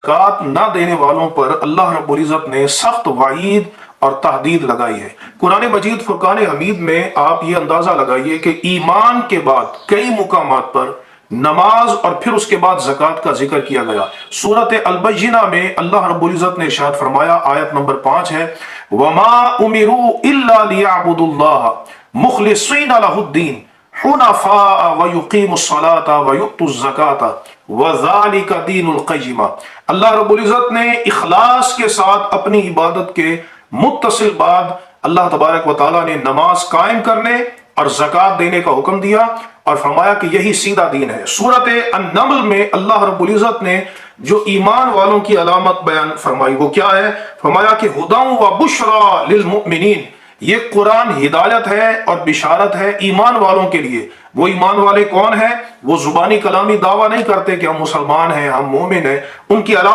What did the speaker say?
زکوٰۃ نہ دینے والوں پر اللہ رب العزت نے سخت وعید اور تحدید لگائی ہے۔ قرآن مجید فرقان حمید میں آپ یہ اندازہ لگائیے کہ ایمان کے بعد کئی مقامات پر نماز اور پھر اس کے بعد زکوٰۃ کا ذکر کیا گیا۔ سورۃ البینہ میں اللہ رب العزت نے ارشاد فرمایا، آیت نمبر 5 ہے، وَمَا أُمِرُوا إِلَّا لِيَعْبُدُوا اللَّهَ مُخْلِصِينَ لَهُ الدِّينَ حُنَفَاءَ وَيُقِيمُوا الصَّلَاةَ وَيُؤْتُوا الزَّكَاةَ وَذَلِكَ دِينُ الْقَيِّمَةِ۔ اللہ رب العزت نے اخلاص کے ساتھ اپنی عبادت کے متصل بعد اللہ تبارک و تعالیٰ نے نماز قائم کرنے اور زکوٰۃ دینے کا حکم دیا اور فرمایا کہ یہی سیدھا دین ہے۔ سورۃ النمل میں اللہ رب العزت نے جو ایمان والوں کی علامت بیان فرمائی وہ کیا ہے؟ فرمایا کہ ہدی و بشری للمؤمنین، یہ قرآن ہدایت ہے اور بشارت ہے ایمان والوں کے لیے۔ وہ ایمان والے کون ہیں؟ وہ زبانی کلامی دعویٰ نہیں کرتے کہ ہم مسلمان ہیں، ہم مومن ہیں۔ ان کی علامت